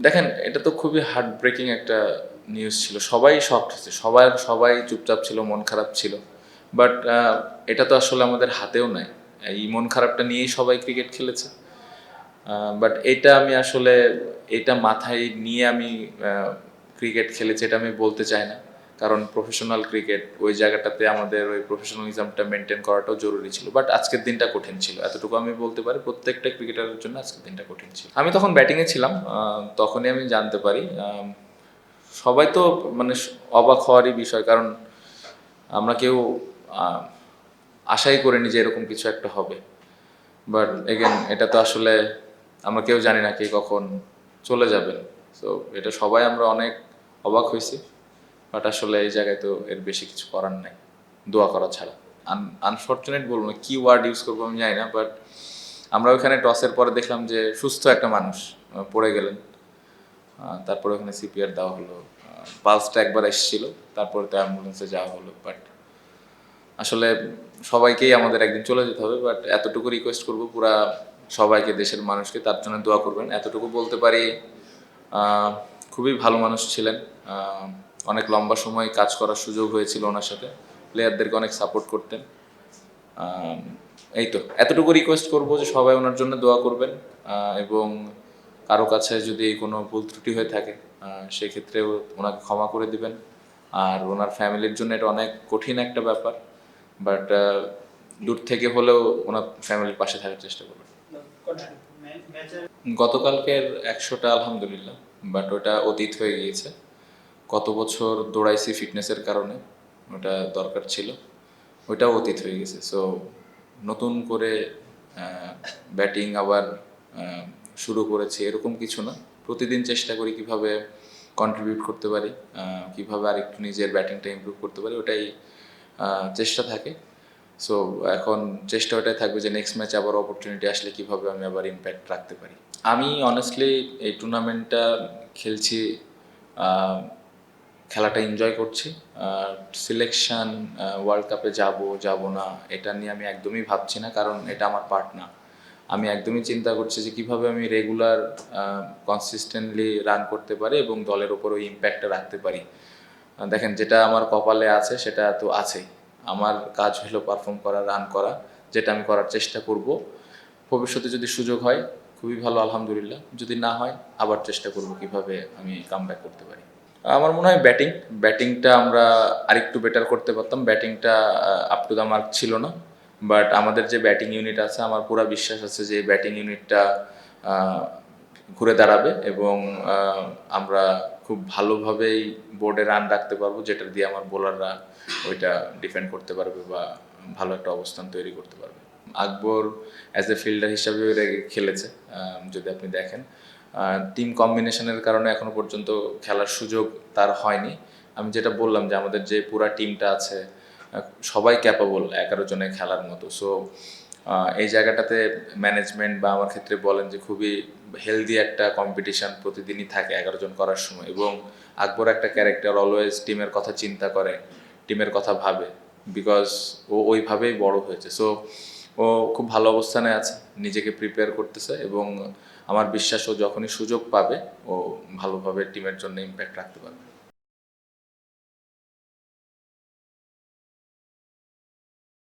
দেখেন, এটা তো খুবই হার্ট ব্রেকিং একটা নিউজ ছিল। সবাই শকড হয়েছে, সবাই চুপচাপ ছিল, মন খারাপ ছিল। বাট এটা তো আসলে আমাদের হাতেও নাই। এই মন খারাপটা নিয়েই সবাই ক্রিকেট খেলেছে। বাট এটা আমি আসলে এটা মাথায় নিয়ে আমি ক্রিকেট খেলেছি এটা আমি বলতে চাই না। কারণ প্রফেশনাল ক্রিকেট ওই জায়গাটাতে আমাদের ওই প্রফেশনালিজমটা মেনটেন করাটাও জরুরি ছিল। বাট আজকের দিনটা কঠিন ছিল, এতটুকু আমি বলতে পারি। প্রত্যেকটা ক্রিকেটারের জন্য আজকের দিনটা কঠিন ছিল। আমি তখন ব্যাটিংয়ে ছিলাম, তখনই আমি জানতে পারি। সবাই তো মানে অবাক হওয়ারই বিষয়, কারণ আমরা কেউ আহ, আশাই করিনি যে এরকম কিছু একটা হবে। বাট এগেন এটা তো আসলে আমরা কেউ জানি না কে কখন চলে যাবেন। সো এটা সবাই আমরা অনেক অবাক হয়েছি। বাট আসলে এই জায়গায় তো এর বেশি কিছু করার নাই, দোয়া করা ছাড়া। আনফর্চুনেট বলবো না, কি ওয়ার্ড ইউজ করবো আমি জানি না। বাট আমরা ওইখানে টসের পরে দেখলাম যে সুস্থ একটা মানুষ পড়ে গেলেন। তারপরে ওখানে সিপিআর দেওয়া হলো, পালসটা একবার এসেছিল, তারপরে তো অ্যাম্বুলেন্সে যাওয়া হলো। বাট আসলে সবাইকেই আমাদের একদিন চলে যেতে হবে। বাট এতটুকু রিকোয়েস্ট করবো পুরা সবাইকে, দেশের মানুষকে তার জন্য দোয়া করবেন, এতটুকু বলতে পারি। খুবই ভালো মানুষ ছিলেন। অনেক লম্বা সময় কাজ করার সুযোগ হয়েছিল ওনার সাথে, প্লেয়ারদেরকে অনেক সাপোর্ট করতেন। এই তো এতটুকু রিকোয়েস্ট করবো যে সবাই ওনার জন্য দোয়া করবেন। এবং কারো কাছে যদি কোনো ভুল ত্রুটি হয়ে থাকে সেক্ষেত্রেও ওনাকে ক্ষমা করে দিবেন। আর ওনার ফ্যামিলির জন্য এটা অনেক কঠিন একটা ব্যাপার। বাট দূর থেকে হলেও ওনার ফ্যামিলির পাশে থাকার চেষ্টা করবেন। গতকালকের 100টা আলহামদুলিল্লাহ, বাট ওটা অতীত হয়ে গিয়েছে। কত বছর দৌড়াইছি ফিটনেসের কারণে, ওটা দরকার ছিল, ওইটাও অতীত হয়ে গেছে। সো নতুন করে ব্যাটিং আবার শুরু করেছি এরকম কিছু না। প্রতিদিন চেষ্টা করি কিভাবে কন্ট্রিবিউট করতে পারি, কিভাবে আরেকটু নিজের ব্যাটিংটা ইমপ্রুভ করতে পারি, ওটাই চেষ্টা থাকে। সো এখন চেষ্টা ওটাই থাকবে যে নেক্সট ম্যাচে আবার অপরচুনিটি আসলে কিভাবে আমি আবার ইম্প্যাক্ট রাখতে পারি। আমি অনেস্টলি এই টুর্নামেন্টটা খেলছি, খেলাটা এনজয় করছি। আর সিলেকশন ওয়ার্ল্ড কাপে যাব না এটা নিয়ে আমি একদমই ভাবছি না, কারণ এটা আমার পার্ট না। আমি একদমই চিন্তা করছি যে কীভাবে আমি রেগুলার কনসিস্টেন্টলি রান করতে পারি এবং দলের ওপর ওই ইম্প্যাক্টটা রাখতে পারি। দেখেন, যেটা আমার কপালে আছে সেটা তো আছেই। আমার কাজ হলো পারফর্ম করা, রান করা, যেটা আমি করার চেষ্টা করব। ভবিষ্যতে যদি সুযোগ হয় খুবই ভালো, আলহামদুলিল্লাহ। যদি না হয় আবার চেষ্টা করব কিভাবে আমি কামব্যাক করতে পারি। আমার মনে হয় ব্যাটিংটা আমরা আরেকটু বেটার করতে পারতাম। ব্যাটিংটা আপ টু দ্য মার্ক ছিল না। বাট আমাদের যে ব্যাটিং ইউনিট আছে, আমার পুরো বিশ্বাস আছে যে ব্যাটিং ইউনিটটা ঘুরে দাঁড়াবে এবং আমরা খুব ভালোভাবেই বোর্ডে রান রাখতে পারবো, যেটা দিয়ে আমার বোলাররা ওইটা ডিফেন্ড করতে পারবে বা ভালো একটা অবস্থান তৈরি করতে পারবে। আকবর অ্যাজ এ ফিল্ডার হিসাবে খেলেছে, যদি আপনি দেখেন। টিম কম্বিনেশনের কারণে এখনো পর্যন্ত খেলার সুযোগ তার হয়নি। আমি যেটা বললাম যে আমাদের যে পুরা টিমটা আছে সবাই ক্যাপাবল 11 জনে খেলার মতো। সো এই জায়গাটাতে ম্যানেজমেন্ট বা আমার ক্ষেত্রে বলেন যে খুবই হেলদি একটা কম্পিটিশান প্রতিদিনই থাকে 11 জন করার সময়। এবং আকবর একটা ক্যারেক্টার, অলওয়েজ টিমের কথা চিন্তা করে, টিমের কথা ভাবে, বিকজ ও ওইভাবেই বড় হয়েছে। সো ও খুব ভালো অবস্থানে আছে, নিজেকে প্রিপেয়ার করতেছে এবং আমার বিশ্বাস ও যখনই সুযোগ পাবে ও ভালোভাবে টিমের জন্য ইম্প্যাক্ট রাখতে পারবে।